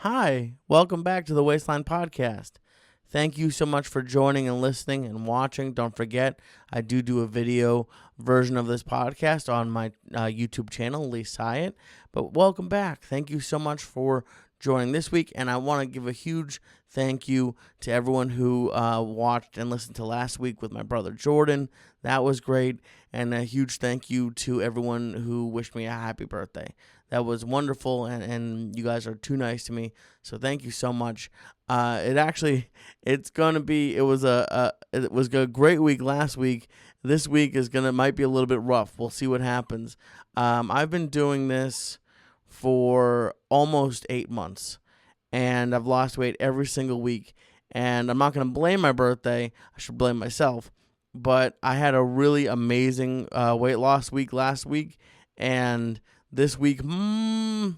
Hi, welcome back to the Wasteland Podcast. Thank you so much for joining and listening and watching. Don't forget, I do a video version of this podcast on my YouTube channel, Syatt. But welcome back. Thank you so much for joining this week. And I want to give a huge thank you to everyone who watched and listened to last week with my brother Jordan. That was great. And a huge thank you to everyone who wished me a happy birthday. That was wonderful, and you guys are too nice to me. So thank you so much. It was a great week last week. This week might be a little bit rough. We'll see what happens. I've been doing this for almost 8 months, and I've lost weight every single week. And I'm not going to blame my birthday. I should blame myself. But I had a really amazing weight loss week last week, and this week, a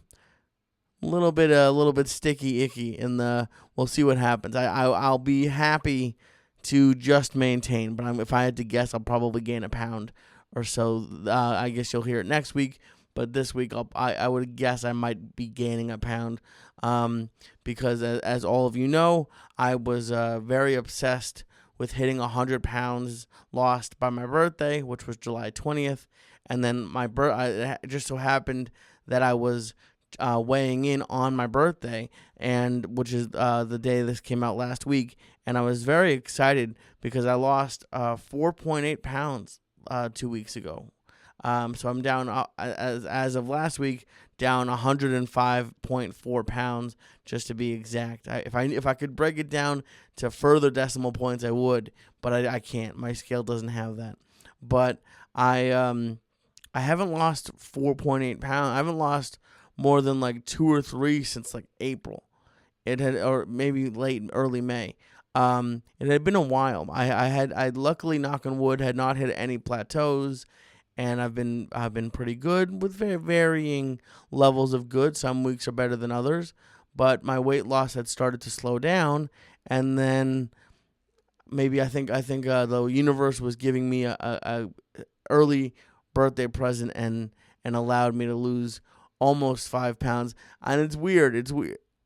little bit sticky, icky. We'll see what happens. I'll be happy to just maintain, but if I had to guess, I'll probably gain a pound or so. I guess you'll hear it next week. But this week, I would guess I might be gaining a pound, because as all of you know, I was very obsessed with hitting 100 pounds lost by my birthday, which was July 20th. And then it just so happened that I was weighing in on my birthday, and which is the day this came out last week. And I was very excited because I lost 4.8 pounds 2 weeks ago. So I'm down, as of last week, down 105.4 pounds, just to be exact. If I could break it down to further decimal points, I would, but I can't. My scale doesn't have that. But I haven't lost 4.8 pounds. I haven't lost more than like 2 or 3 since like April. Or maybe early May. It had been a while. I luckily, knock on wood, had not hit any plateaus, and I've been pretty good with very varying levels of good. Some weeks are better than others, but my weight loss had started to slow down, and then maybe I think the universe was giving me a early birthday present and allowed me to lose almost 5 pounds. And it's weird.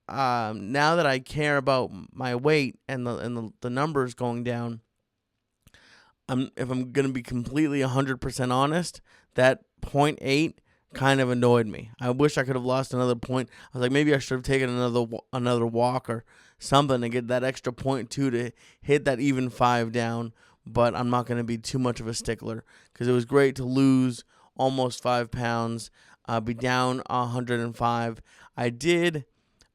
Now that I care about my weight and the numbers going down, if I'm gonna be completely 100% honest, that 0.8 kind of annoyed me. I wish I could have lost another point. I was like, maybe I should have taken another walk or something to get that extra 0.2 to hit that even 5 down. But I'm not going to be too much of a stickler, because it was great to lose almost 5 pounds, be down 105. I did.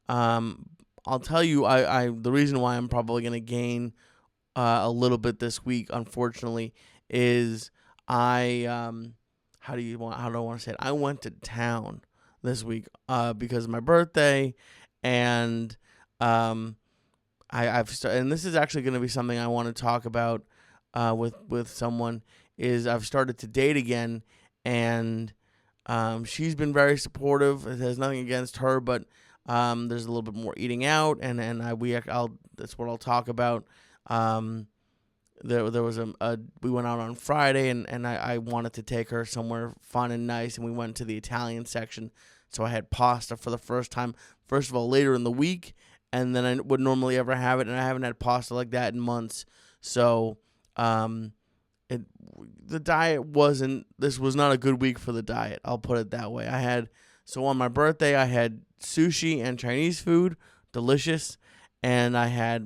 I'll tell you, the reason why I'm probably going to gain a little bit this week, unfortunately, is how do I want to say it? I went to town this week because of my birthday, and I've started, and this is actually going to be something I want to talk about with someone. Is I've started to date again, and she's been very supportive. It has nothing against her, but there's a little bit more eating out, and that's what I'll talk about. There was we went out on Friday, and I wanted to take her somewhere fun and nice, and we went to the Italian section. So I had pasta for the first time. First of all, later in the week, and then I would normally ever have it, and I haven't had pasta like that in months. So the diet wasn't. This was not a good week for the diet. I'll put it that way. So on my birthday, I had sushi and Chinese food, delicious, and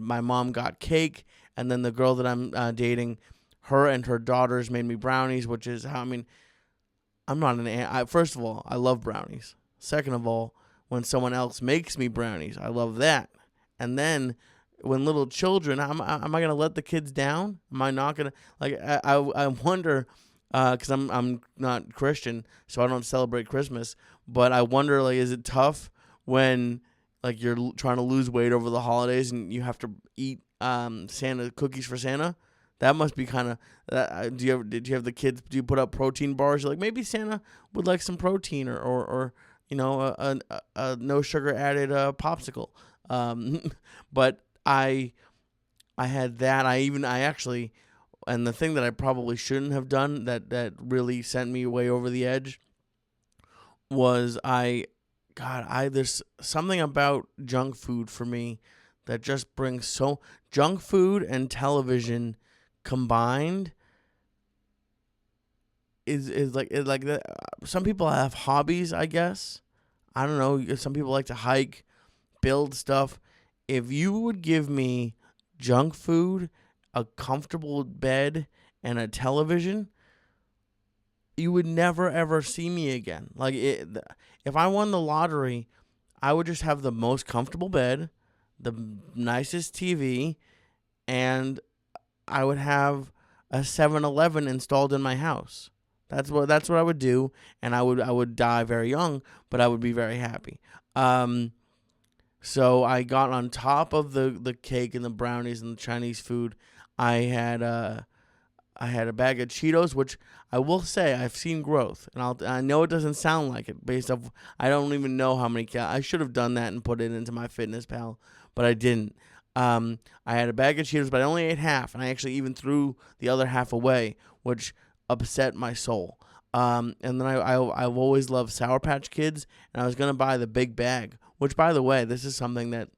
my mom got cake. And then the girl that I'm dating, her and her daughters made me brownies, which is how, I'm not first of all, I love brownies. Second of all, when someone else makes me brownies, I love that. And then when little children, am I going to let the kids down? Am I not going to, I wonder, because I'm not Christian, so I don't celebrate Christmas, but I wonder, is it tough when, you're trying to lose weight over the holidays and you have to eat Santa cookies for Santa? That must be kind of. Did you have the kids? Do you put up protein bars? You're like, maybe Santa would like some protein, or a no sugar added popsicle. But I had that. I actually, and the thing that I probably shouldn't have done that really sent me way over the edge was I God, there's something about junk food for me that just brings so junk food and television combined is like that. Some people have hobbies, I guess. I don't know. Some people like to hike, build stuff. If you would give me junk food, a comfortable bed, and a television, you would never ever see me again. If I won the lottery, I would just have the most comfortable bed, the nicest TV, and I would have a 7-Eleven installed in my house. That's what I would do, and I would die very young, but I would be very happy. So I got on top of the cake and the brownies and the Chinese food. I had I had a bag of Cheetos, which I will say I've seen growth, and I know it doesn't sound like it based off. I don't even know how many I should have done that and put it into my Fitness Pal, but I didn't. I had a bag of Cheetos, but I only ate half, and I actually even threw the other half away, which upset my soul. And then I've always loved Sour Patch Kids, and I was gonna buy the big bag, which, by the way, this is something that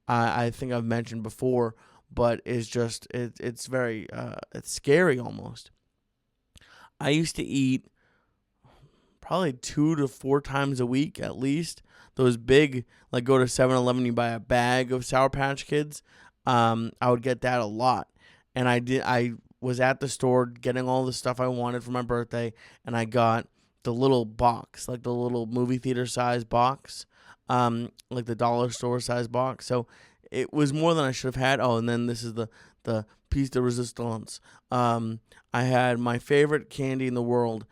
I think I've mentioned before, but is just it's very it's scary almost. I used to eat probably 2 to 4 times a week at least. Those big, like, go to 7-Eleven, you buy a bag of Sour Patch Kids. I would get that a lot, and I was at the store getting all the stuff I wanted for my birthday, and I got the little box, like the little movie theater size box, like the dollar store size box. So it was more than I should have had. Oh, and then this is the piece de resistance. I had my favorite candy in the world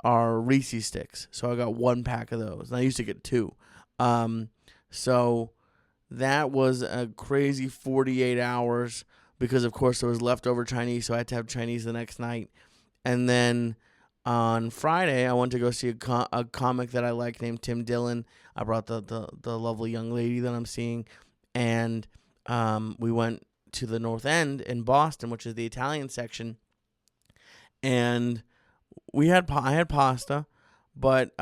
are Reese's Sticks. So I got 1 pack of those. And I used to get 2. So that was a crazy 48 hours because, of course, there was leftover Chinese, so I had to have Chinese the next night. And then on Friday, I went to go see a comic that I like named Tim Dillon. I brought the lovely young lady that I'm seeing, and we went to the North End in Boston, which is the Italian section, and I had pasta, but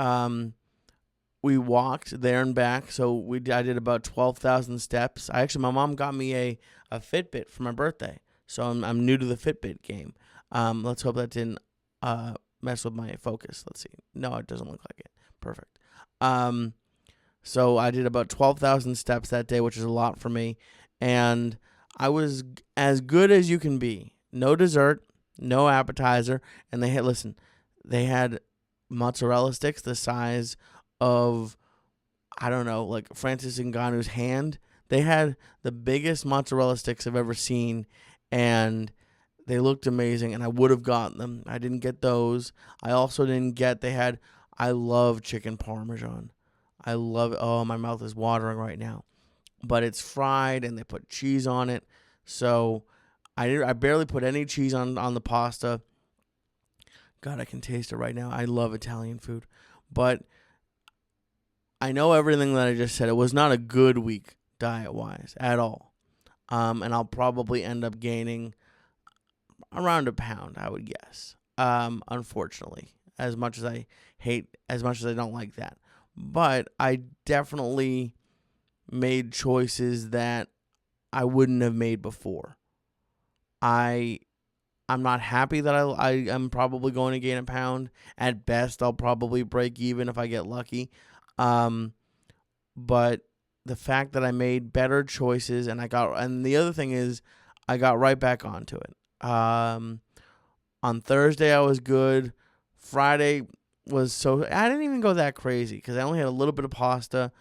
we walked there and back, so I did about 12,000 steps. My mom got me a Fitbit for my birthday, so I'm new to the Fitbit game. Let's hope that didn't mess with my focus. Let's see. No, it doesn't look like it. Perfect. So I did about 12,000 steps that day, which is a lot for me, and I was as good as you can be. No dessert, no appetizer, and they had mozzarella sticks the size of, I don't know, like Francis Ngannou's hand. They had the biggest mozzarella sticks I've ever seen, and they looked amazing, and I would have gotten them. I didn't get those. I also didn't get, I love chicken parmesan. I love it. Oh, my mouth is watering right now. But it's fried, and they put cheese on it. So I barely put any cheese on the pasta. God, I can taste it right now. I love Italian food. But I know everything that I just said. It was not a good week diet-wise at all. And I'll probably end up gaining around a pound, I would guess. Unfortunately, as much as I don't like that. But I definitely made choices that I wouldn't have made before. I'm not happy that I am probably going to gain a pound. At best, I'll probably break even if I get lucky. But the fact that I made better choices and the other thing is I got right back onto it. On Thursday I was good. Friday I didn't even go that crazy because I only had a little bit of pasta.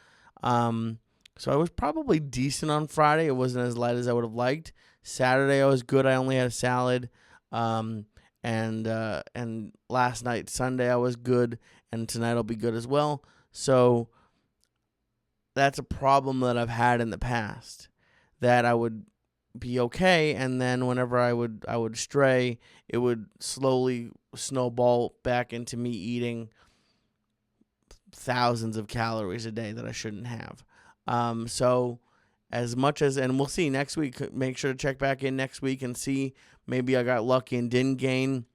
So I was probably decent on Friday. It wasn't as light as I would have liked. Saturday I was good. I only had a salad. And last night, Sunday, I was good, and tonight I'll be good as well. So that's a problem that I've had in the past, that I would be okay, and then whenever I would stray, it would slowly snowball back into me eating thousands of calories a day that I shouldn't have. So as much as, and we'll see next week, make sure to check back in next week and see, maybe I got lucky and didn't gain.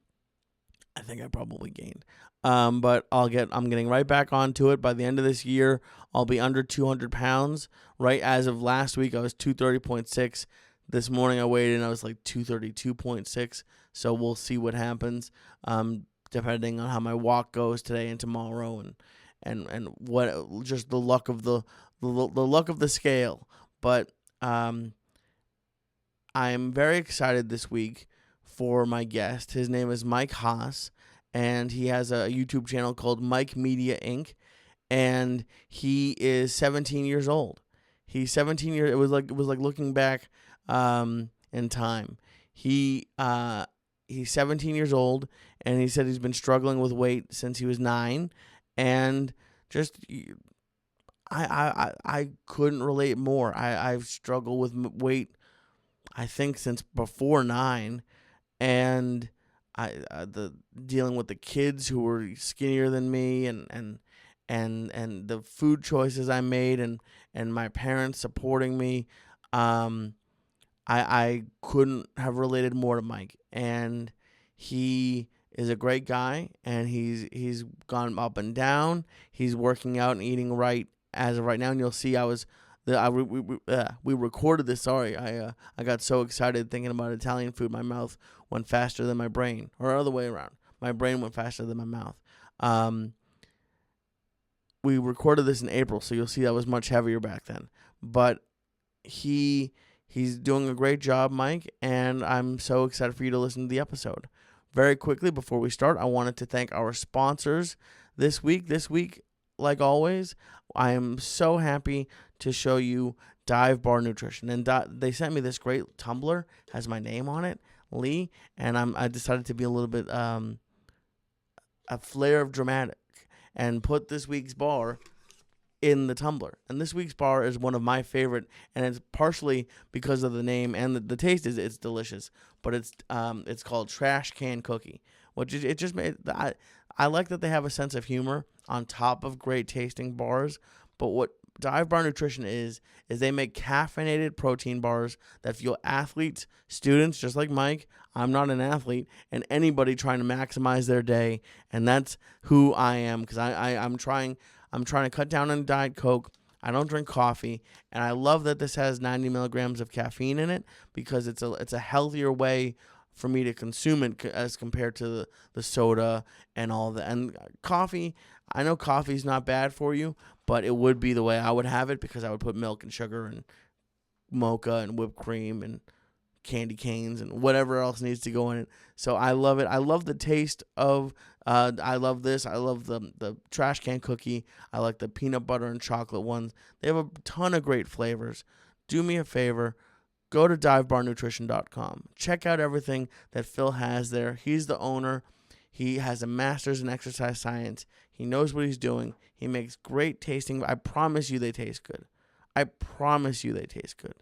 I think I probably gained. But I'm getting right back onto it. By the end of this year, I'll be under 200 pounds. Right as of last week, I was 230.6. This morning I weighed in, I was like 232.6. So we'll see what happens, depending on how my walk goes today and tomorrow, and what just the luck of the luck of the scale. But I'm very excited this week for my guest. His name is Mike Haas, and he has a YouTube channel called Mike Media Inc. And he is 17 years old. He's 17 years. It was like looking back in time. He's 17 years old, and he said he's been struggling with weight since he was 9, and just I couldn't relate more. I've struggled with weight, I think, since before 9, and the dealing with the kids who were skinnier than me, and the food choices I made, and my parents supporting me. I couldn't have related more to Mike, and he is a great guy, and he's gone up and down. He's working out and eating right as of right now, and you'll see we recorded this. Sorry, I got so excited thinking about Italian food. My mouth went faster than my brain, or other way around. My brain went faster than my mouth. We recorded this in April, so you'll see that was much heavier back then. But he's doing a great job, Mike, and I'm so excited for you to listen to the episode. Very quickly, before we start, I wanted to thank our sponsors this week. This week, like always, I am so happy to show you Dive Bar Nutrition. And they sent me this great tumbler, has my name on it, Lee, and I decided to be a little bit a flair of dramatic and put this week's bar in the tumbler. And this week's bar is one of my favorite, and it's partially because of the name, and the taste is it's delicious. But it's called Trash Can Cookie, which is, it just made I like that they have a sense of humor on top of great tasting bars. But what Dive Bar Nutrition is they make caffeinated protein bars that fuel athletes, students just like Mike. I'm not an athlete, and anybody trying to maximize their day, and that's who I am, because I'm trying to cut down on Diet Coke. I don't drink coffee, and I love that this has 90 milligrams of caffeine in it, because it's a healthier way for me to consume it as compared to the soda and all that. And coffee, I know coffee's not bad for you, but it would be the way I would have it, because I would put milk and sugar and mocha and whipped cream and candy canes and whatever else needs to go in it. So I love it. I love the taste of I love this. I love the trash can cookie. I like the peanut butter and chocolate ones. They have a ton of great flavors. Do me a favor, go to divebarnutrition.com. Check out everything that Phil has there. He's the owner. He has a master's in exercise science. He knows what he's doing. He makes great tasting. I promise you they taste good. I promise you they taste good.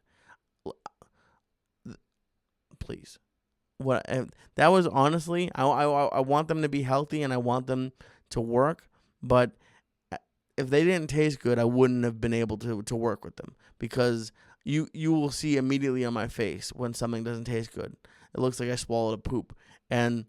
Please. That was honestly, I want them to be healthy, and I want them to work, but if they didn't taste good, I wouldn't have been able to work with them, because you will see immediately on my face when something doesn't taste good. It looks like I swallowed a poop. And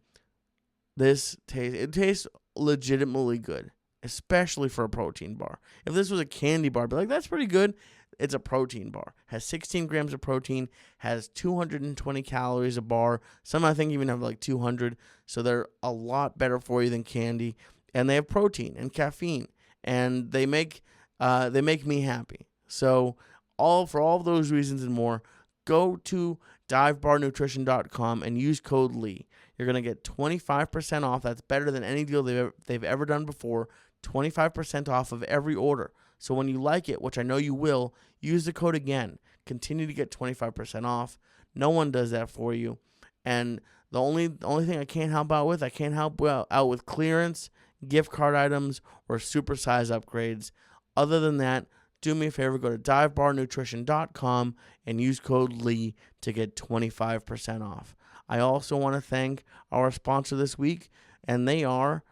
it tastes legitimately good, especially for a protein bar. If this was a candy bar, I'd be like, that's pretty good. It's a protein bar. Has 16 grams of protein, has 220 calories a bar. Some I think even have like 200, so they're a lot better for you than candy. And they have protein and caffeine, and they make me happy. So for all of those reasons and more, go to divebarnutrition.com and use code Lee. You're going to get 25% off. That's better than any deal they've ever done before. 25% off of every order. So when you like it, which I know you will, use the code again. Continue to get 25% off. No one does that for you. And the only thing I can't help out with clearance, gift card items, or supersize upgrades. Other than that, do me a favor, go to divebarnutrition.com and use code Lee to get 25% off. I also want to thank our sponsor this week, and they are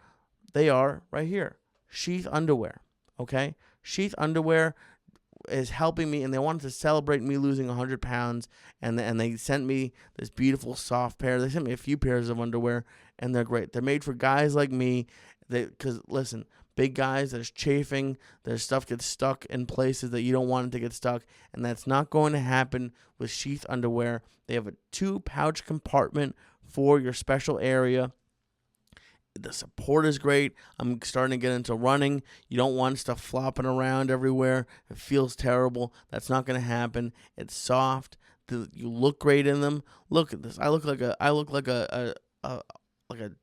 right here, Sheath Underwear. Okay? Sheath Underwear is helping me, and they wanted to celebrate me losing 100 pounds, and they sent me this beautiful soft pair. They sent me a few pairs of underwear, and they're great. They're made for guys like me, Because listen, big guys, there's chafing, there's stuff gets stuck in places that you don't want it to get stuck, and that's not going to happen with Sheath underwear. They have a 2-pouch compartment for your special area. The support is great. I'm starting to get into running. You don't want stuff flopping around everywhere. It feels terrible. That's not going to happen. It's soft. You look great in them. Look at this. I look like a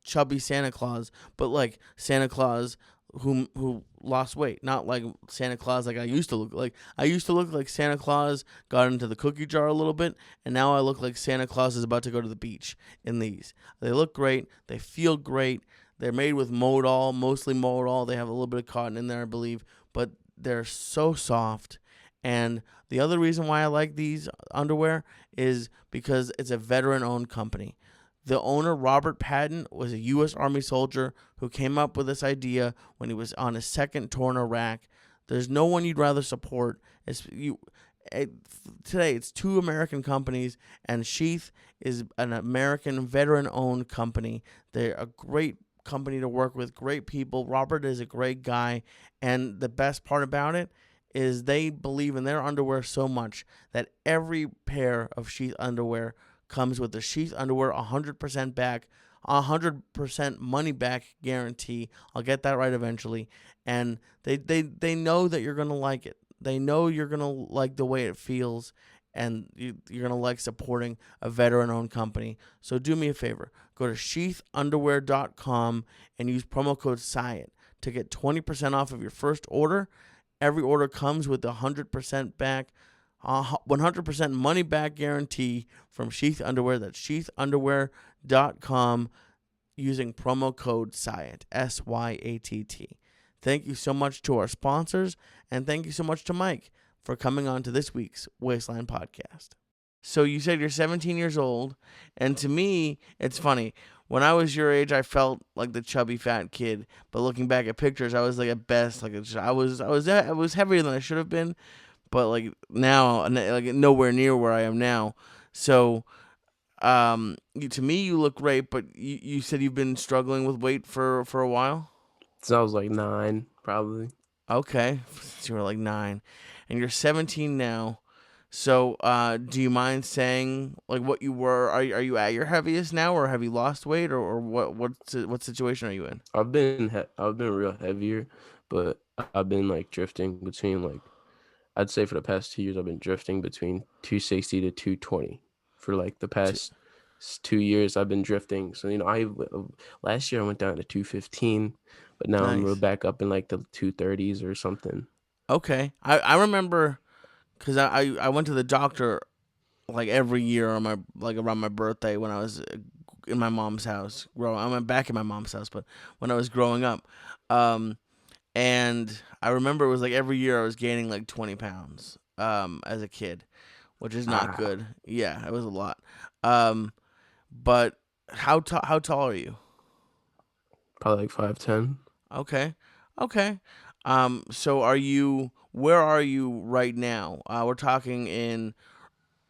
chubby Santa Claus, but like Santa Claus who lost weight, not like Santa Claus like I used to look like. I used to look like Santa Claus got into the cookie jar a little bit, and now I look like Santa Claus is about to go to the beach in these. They look great. They feel great. They're made with modal, mostly modal. They have a little bit of cotton in there, I believe, but they're so soft. And the other reason why I like these underwear is because it's a veteran-owned company. The owner, Robert Patton, was a U.S. Army soldier who came up with this idea when he was on his second tour in Iraq. There's no one you'd rather support. Today, it's 2 American companies, and Sheath is an American veteran-owned company. They're a great company to work with, great people. Robert is a great guy, and the best part about it is they believe in their underwear so much that every pair of Sheath underwear comes with the Sheath underwear 100% back, 100% money back guarantee. I'll get that right eventually. And they know that you're going to like it. They know you're going to like the way it feels, and you're going to like supporting a veteran-owned company. So do me a favor. Go to sheathunderwear.com and use promo code Syatt to get 20% off of your first order. Every order comes with a 100% back, 100% money back guarantee from Sheath Underwear. That's sheathunderwear.com using promo code Syatt, SYATT. Thank you so much to our sponsors, and thank you so much to Mike for coming on to this week's Waistline Podcast. So you said you're 17 years old, and to me, it's funny. When I was your age, I felt like the chubby fat kid, but looking back at pictures, I was like at best like I was heavier than I should have been, but like now, like nowhere near where I am now. So, to me, you look great, but you said you've been struggling with weight for a while. Since I was like 9, probably. Okay, since you were like 9, and you're 17 now. So, do you mind saying like what you were? Are you at your heaviest now, or have you lost weight, or what situation are you in? I've been real heavier, but I've been like drifting between like I'd say for the past 2 years I've been drifting between 260 to 220. For like the past 2 years I've been drifting. So last year I went down to 215, but now Nice. I'm back up in like the 230s or something. Okay, I remember because I went to the doctor like every year on around my birthday when I was in my mom's house. I'm back in my mom's house, but when I was growing up, and I remember it was like every year I was gaining like 20 pounds as a kid, which is not good. Yeah, it was a lot. But how tall are you? Probably like 5'10". Okay. So where are you right now? We're talking in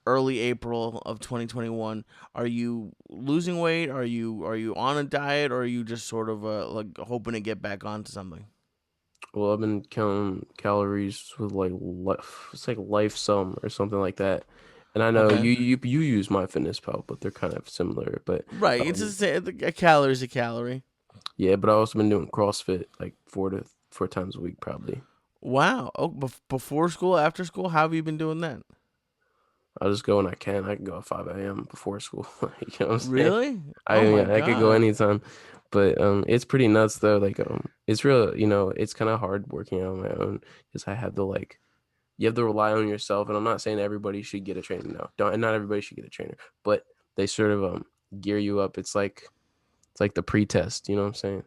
early April of 2021. Are you losing weight? Are you on a diet, or are you just sort of like hoping to get back onto something? Well, I've been counting calories with like it's like Lifesum or something like that. And I know Okay. you use MyFitnessPal, but they're kind of similar. But Right. It's um, just a calorie is a calorie. yeah, but I also been doing CrossFit like 4 times a week probably. Wow. Oh, before school, after school, how have you been doing that? I just go when I can. I can go at 5 a.m. before school. You know what I'm saying? Really? Oh my I could go God. anytime. But it's pretty nuts though. Like it's real. It's kind of hard working out on my own because I have to like you have to rely on yourself. And I'm not saying everybody should get a trainer. No, don't. And not everybody should get a trainer. But they sort of gear you up. It's like the pre-test. You know what I'm saying?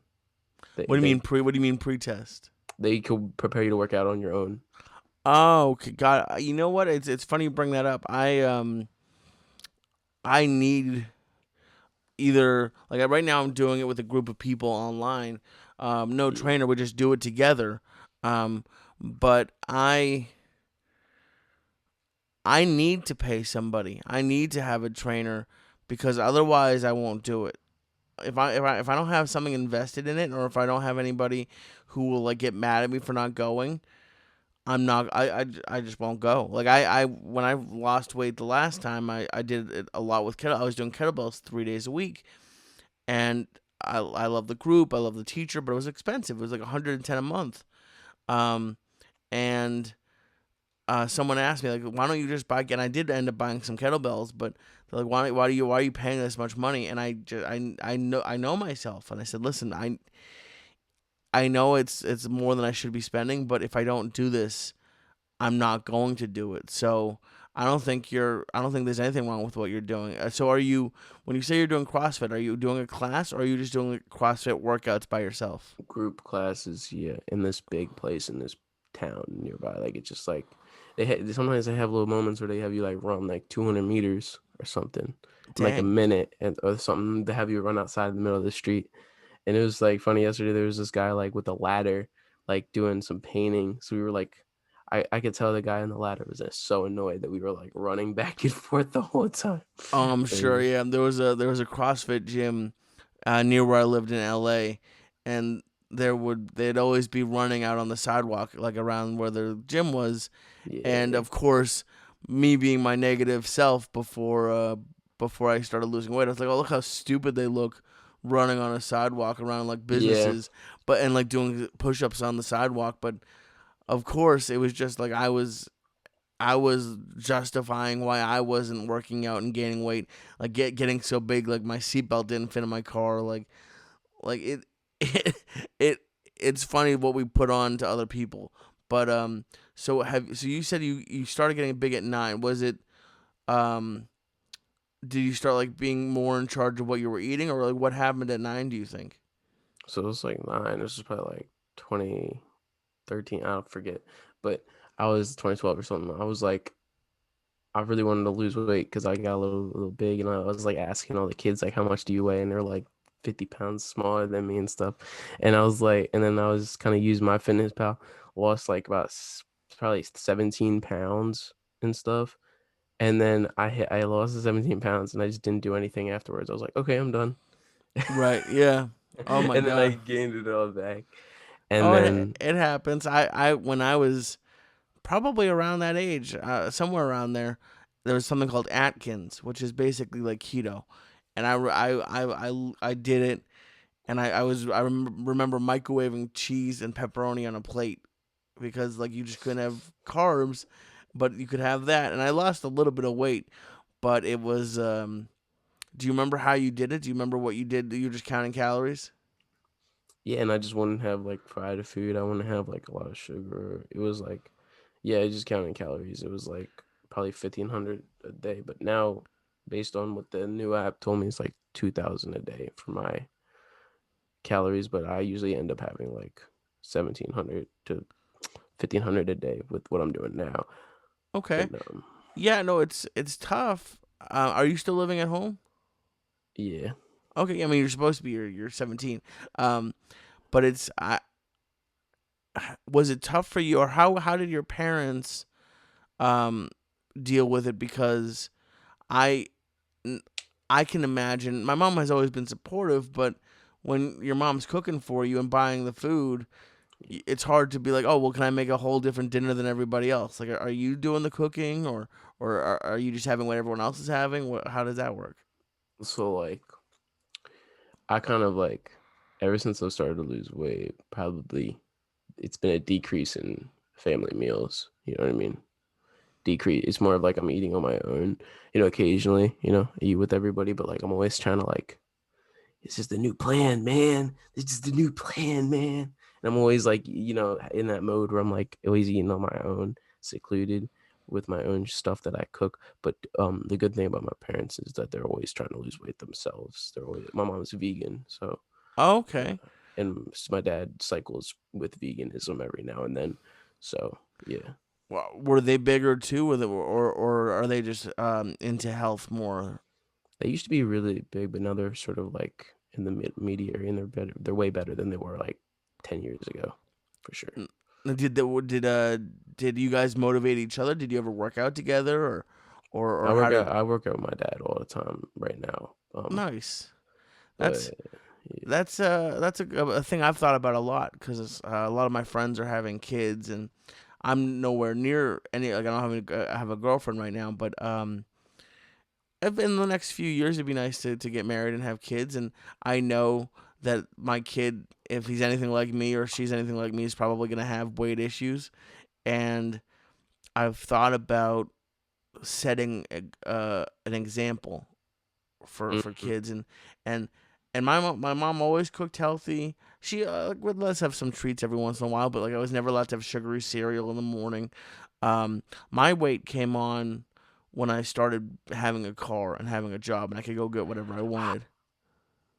They What do you they mean pre? What do you mean pre-test? they could prepare you to work out on your own. Oh, okay, God. You know what? It's funny you bring that up. I need either like right now I'm doing it with a group of people online. No Yeah. trainer. We just do it together. But I need to pay somebody. I need to have a trainer because otherwise I won't do it. if I don't have something invested in it, or if I don't have anybody who will like get mad at me for not going, I'm not. I just won't go. Like I when I lost weight the last time, I did it a lot with kettle. I was doing kettlebells 3 days a week, and I love the group. I love the teacher, but it was expensive. It was like 110 a month. Um, and someone asked me like, why don't you just buy? And I did end up buying some kettlebells, but they're like, why are you paying this much money? And I know myself, and I said, listen, I know it's more than I should be spending, but if I don't do this, I'm not going to do it. So I don't think there's anything wrong with what you're doing. So when you say you're doing CrossFit, are you doing a class, or are you just doing CrossFit workouts by yourself? Group classes, yeah, in this big place in this town nearby. Like it's just like sometimes they have little moments where they have you like run like 200 meters or something in like a Dang. minute, and or something to have you run outside in the middle of the street. And it was like funny yesterday. There was this guy like with a ladder, like doing some painting. So we were like, I could tell the guy on the ladder was just so annoyed that we were like running back and forth the whole time. Oh, I'm But sure. Yeah, there was a CrossFit gym near where I lived in LA, and they'd always be running out on the sidewalk, like around where the gym was. And yeah, of course, me being my negative self before I started losing weight, I was like, oh, look how stupid they look running on a sidewalk around like yeah, businesses, but and like doing push-ups on the sidewalk. But of course, it was just like I was justifying why I wasn't working out and gaining weight, like getting so big, like my seatbelt didn't fit in my car, like it, it, it it's funny what we put on to other people. But so you said you started getting big at 9. Was it um did you start like being more in charge of what you were eating, or like what happened at 9? Do you think? so it was like 9. This was probably like 2013. I don't forget, but I was 2012 or something. I was like, I really wanted to lose weight because I got a little big, and I was like asking all the kids like, how much do you weigh? And they're like 50 pounds smaller than me and stuff. And I was like, and then I was kind of using my fitness pal, lost like about probably 17 pounds and stuff. And then I lost the 17 pounds, and I just didn't do anything afterwards. I was like, okay, I'm done. Right. Yeah. Oh my And then I god. gained it all back. And Oh, it then it happens. I when I was probably around that age, somewhere around there, there was something called Atkins, which is basically like keto, and I did it, and I remember microwaving cheese and pepperoni on a plate because like you just couldn't have carbs, but you could have that, and I lost a little bit of weight, but it was. Do you remember how you did it? Do you remember what you did? You were just counting calories? yeah, and I just wouldn't have like fried food. I wouldn't have like a lot of sugar. It was like, yeah, just counting calories. It was like probably 1,500 a day. But now, based on what the new app told me, it's like 2,000 a day for my calories. But I usually end up having like 1,700 to 1,500 a day with what I'm doing now. Okay. But Yeah. No, it's tough. Are you still living at home? yeah, Okay, I mean you're supposed to be. You're 17. Um, but it's I was it tough for you, or how did your parents um deal with it? Because I I can imagine my mom has always been supportive, but when your mom's cooking for you and buying the food, it's hard to be like, oh well, can I make a whole different dinner than everybody else? Like, are you doing the cooking, or are you just having what everyone else is having? How does that work? so like I kind of like ever since I started to lose weight, probably it's been a decrease in family meals. You know what I mean? Decrease. It's more of like I'm eating on my own. Occasionally, eat with everybody, but like I'm always trying to like, this is the new plan, man. This is the new plan, man. And I'm always like, in that mode where I'm like always eating on my own, secluded with my own stuff that I cook. But the good thing about my parents is that they're always trying to lose weight themselves. My mom's vegan, so Oh, uh, okay. and my dad cycles with veganism every now and then. So yeah. Well, were they bigger too, or are they just into health more? They used to be really big, but now they're sort of like in the media area, and they're better. They're way better than they were like 10 years ago, for sure. N- did you guys motivate each other? Did you ever work out together, or I how work did? out. I work out with my dad all the time right now. Nice. That's But yeah. that's a thing I've thought about a lot because a lot of my friends are having kids and I'm nowhere near any. Like I don't have I have a girlfriend right now, but if in the next few years it'd be nice to get married and have kids. And I know that my kid, if he's anything like me or she's anything like me, is probably gonna have weight issues. And I've thought about setting an example for Mhm. kids and and my mom always cooked healthy. She would let us have some treats every once in a while, but like I was never allowed to have sugary cereal in the morning. My weight came on when I started having a car and having a job, and I could go get whatever I wanted.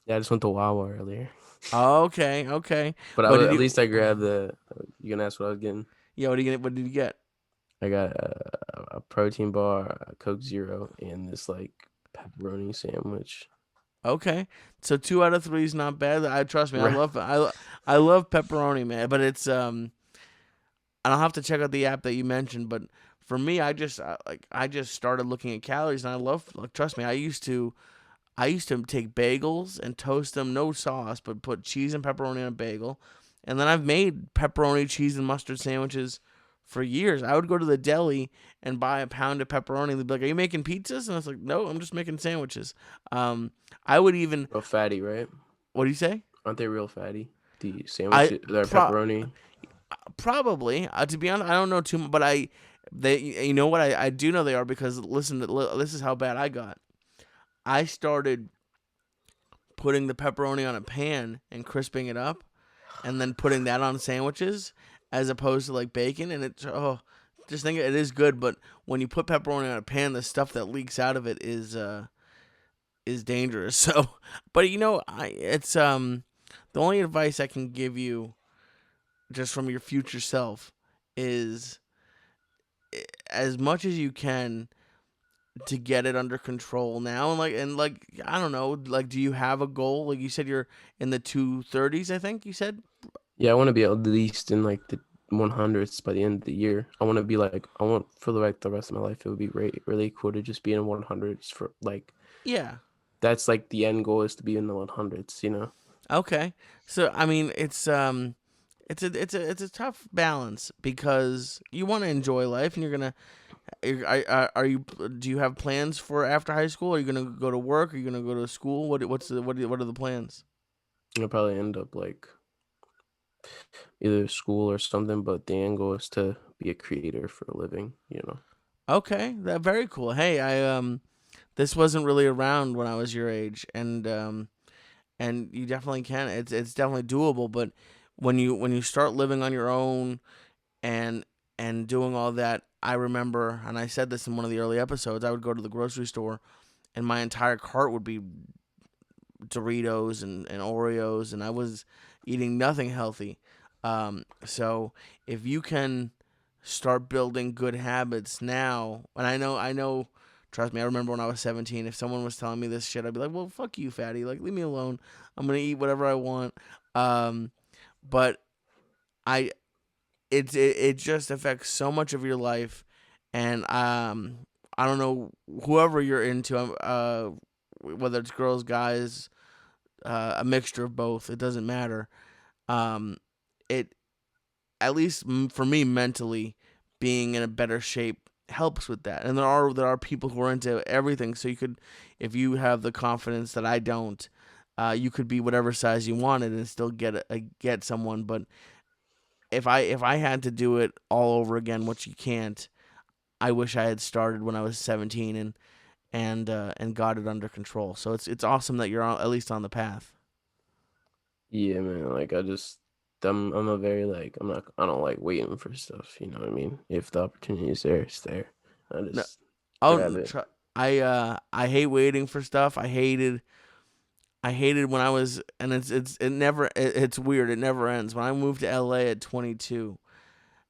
Yeah, I just went to Wawa earlier. Okay, okay. But But did at you? least I grabbed the. You gonna ask what I was getting? Yeah, what did you get? What did you get? I got a protein bar, a Coke Zero, and this like pepperoni sandwich. Okay, so 2 out of 3 is not bad. I trust me. Right. I love pepperoni, man. But it's I'll have to check out the app that you mentioned. But for me, I just started looking at calories, and I love. Like, trust me, I used to take bagels and toast them, no sauce, but put cheese and pepperoni on a bagel, and then I've made pepperoni, cheese, and mustard sandwiches for years. I would go to the deli and buy a pound of pepperoni. They'd be like, "Are you making pizzas?" And I was like, "No, I'm just making sandwiches." Um, I would even. Real fatty, right? What do you say? Aren't they real fatty? The I sandwiches, their pro pepperoni. Probably. To be honest, I don't know too much, but they, you know what, I do know they are because listen, this is how bad I got. I started putting the pepperoni on a pan and crisping it up, and then putting that on sandwiches as opposed to like bacon. And just think it is good, but when you put pepperoni on a pan, the stuff that leaks out of it is dangerous. So, but it's the only advice I can give you just from your future self is as much as you can to get it under control now. And like I don't know, like do you have a goal? Like you said you're in the 230s, I think you said. Yeah, I want to be at least in like the 100s by the end of the year. I want to be like, I want for like the rest of my life. It would be really cool to just be in 100s for like, Yeah. that's like the end goal is to be in the 100s, you know? Okay. So I mean it's a tough balance because you want to enjoy life and are you do you have plans for after high school? Are you gonna go to work? Are you gonna go to school? What are the plans? I'll probably end up like either school or something, but the end goal is to be a creator for a living, you know? Okay, that very cool. Hey, I this wasn't really around when I was your age, and you definitely can. It's definitely doable, but when you start living on your own and doing all that, I remember, and I said this in one of the early episodes, I would go to the grocery store and my entire cart would be Doritos and Oreos, and I was eating nothing healthy. So if you can start building good habits now, and I know, trust me, I remember when I was 17, if someone was telling me this shit, I'd be like, well, fuck you, fatty. Like, leave me alone. I'm going to eat whatever I want. Um, but I, it just affects so much of your life. And, I don't know, whoever you're into, whether it's girls, guys, a mixture of both. It doesn't matter. Um, it at least for me mentally, being in a better shape helps with that. And there are people who are into everything. So you could, if you have the confidence that I don't, you could be whatever size you wanted and still get someone. But if I had to do it all over again, which you can't, I wish I had started when I was 17 and got it under control. So it's awesome that you're at least on the path. Yeah, man. Like I'm a very like I don't like waiting for stuff. You know what I mean? If the opportunity is there, it's there. I No, just grab oh, it. I hate waiting for stuff. I hated when I was, and it's weird. It never ends. When I moved to LA at 22,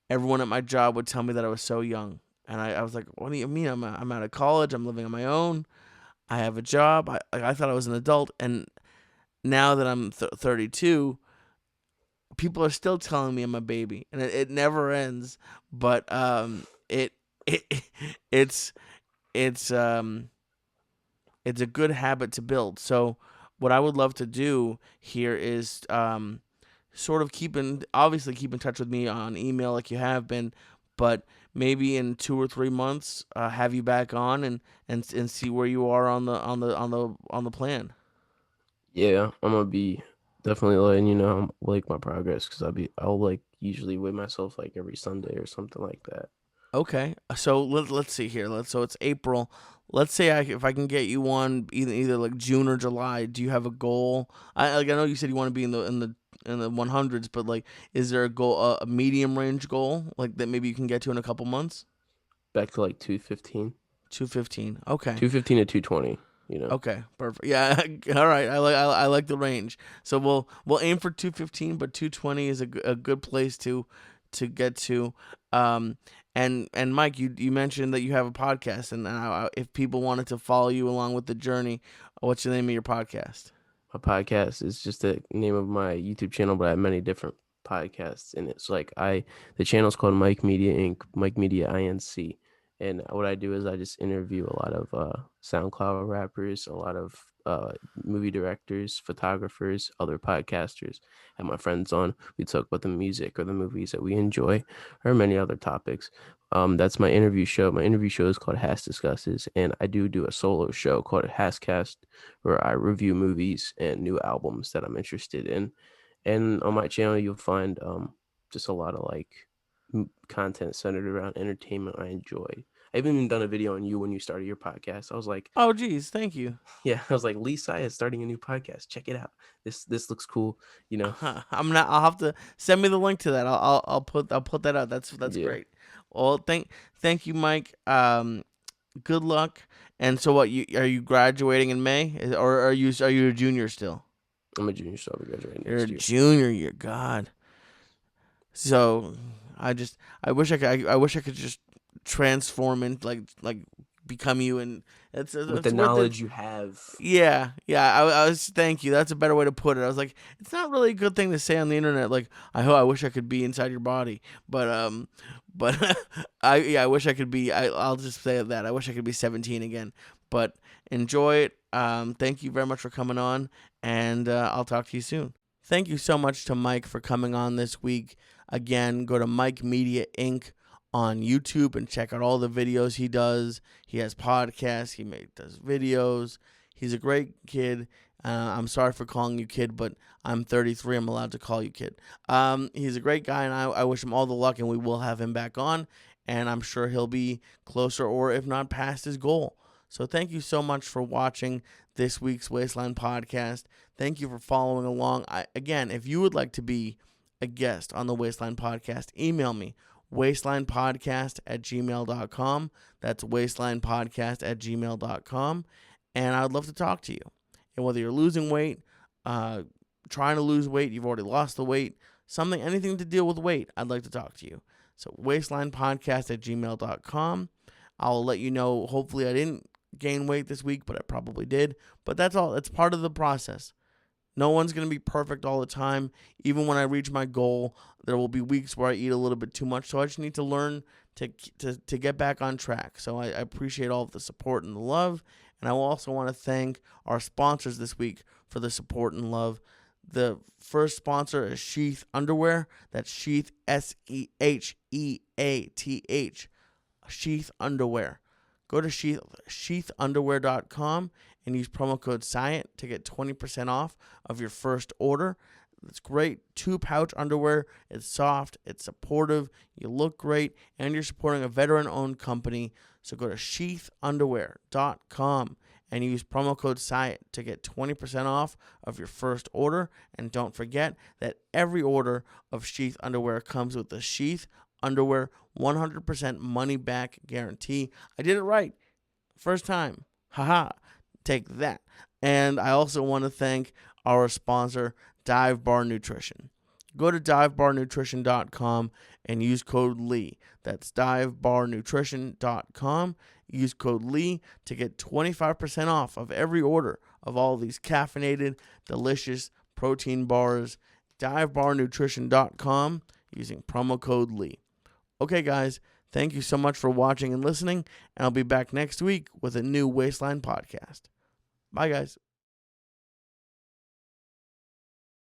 everyone at my job would tell me that I was so young, and I was like, "What do you mean? I'm out of college. I'm living on my own. I have a job. I thought I was an adult." And now that I'm 32, people are still telling me I'm a baby, and it never ends. But it it's it's it's a good habit to build. So what I would love to do here is sort of obviously keep in touch with me on email like you have been, but maybe in 2 or 3 months, have you back on and see where you are on the plan. Yeah, I'm gonna be definitely letting you know like my progress because I'll like usually weigh myself like every Sunday or something like that. Okay, so let's see here. So it's April. Let's say if I can get you one either like June or July. Do you have a goal? I know you said you want to be in the 100s, but like, is there a goal, a medium range goal like that maybe you can get to in a couple months? Back to like 215, 215. Okay. 215 to 220. You know, Okay, perfect. Yeah, all right. I like the range. So we'll aim for 215, but 220 is a good place to get to. Um, and Mike, you mentioned that you have a podcast, and if people wanted to follow you along with the journey, what's the name of your podcast? my podcast is just the name of my YouTube channel, but I have many different podcasts, and it's like the channel's called Mike Media Inc. Mike Media Inc. And what I do is I just interview a lot of SoundCloud rappers, a lot of movie directors, photographers, other podcasters. I have my friends on. We talk about the music or the movies that we enjoy, or many other topics. That's my interview show. My interview show is called Has Discusses, and I do a solo show called Hascast, where I review movies and new albums that I'm interested in. And on my channel, you'll find just a lot of like content centered around entertainment I enjoy. I even done a video on you when you started your podcast. I was like, Oh, geez, thank you. yeah, I was like, Lee Syatt is starting a new podcast. Check it out. This looks cool. You know, I'm not. I'll have to send me the link to that. I'll put that out. That's yeah, great. Well, thank you, Mike. Good luck. And so, what are you graduating in May, or are you a junior still? I'm a junior, so I'll be graduating You're a next year. junior year. God. So I wish I could just transform into like become you, and With the it's worth it. knowledge you have, Yeah, yeah. I was thank you. That's a better way to put it. I was like, it's not really a good thing to say on the internet. Like, I wish I could be inside your body, but I wish I could be. I'll just say that I wish I could be 17 again. But enjoy it. Thank you very much for coming on, and I'll talk to you soon. Thank you so much to Mike for coming on this week. Again, go to Mike Media Inc. on YouTube and check out all the videos he does. He has podcasts. Does videos. He's a great kid. I'm sorry for calling you kid, but I'm 33. I'm allowed to call you kid. He's a great guy, and I wish him all the luck, and we will have him back on, and I'm sure he'll be closer, or if not past his goal. So thank you so much for watching this week's Wasteland podcast. Thank you for following along. Again, if you would like to be a guest on the Wasteland podcast, email me, wastelandpodcast@gmail.com. That's wastelandpodcast@gmail.com. And I'd love to talk to you. And whether you're losing weight, trying to lose weight, you've already lost the weight, anything to deal with weight, I'd like to talk to you. So wastelandpodcast@gmail.com. I'll let you know. Hopefully I didn't gain weight this week, but I probably did. But that's all. It's part of the process. No one's going to be perfect all the time. Even when I reach my goal, there will be weeks where I eat a little bit too much. So I just need to learn to get back on track. So I appreciate all of the support and the love. And I also want to thank our sponsors this week for the support and love. The first sponsor is Sheath Underwear. That's Sheath, Sheath. Sheath Underwear. Go to sheathunderwear.com and use promo code Syatt to get 20% off of your first order. It's great. 2-pouch underwear. It's soft. It's supportive. You look great. And you're supporting a veteran-owned company. So go to sheathunderwear.com and use promo code Syatt to get 20% off of your first order. And don't forget that every order of Sheath Underwear comes with the Sheath Underwear 100% money back guarantee. I did it right. First time. Haha. Take that. And I also want to thank our sponsor, Dive Bar Nutrition. Go to divebarnutrition.com and use code Lee. That's divebarnutrition.com. Use code Lee to get 25% off of every order of all these caffeinated, delicious protein bars. Divebarnutrition.com using promo code Lee. Okay, guys, thank you so much for watching and listening, and I'll be back next week with a new Wasteland podcast. Bye, guys.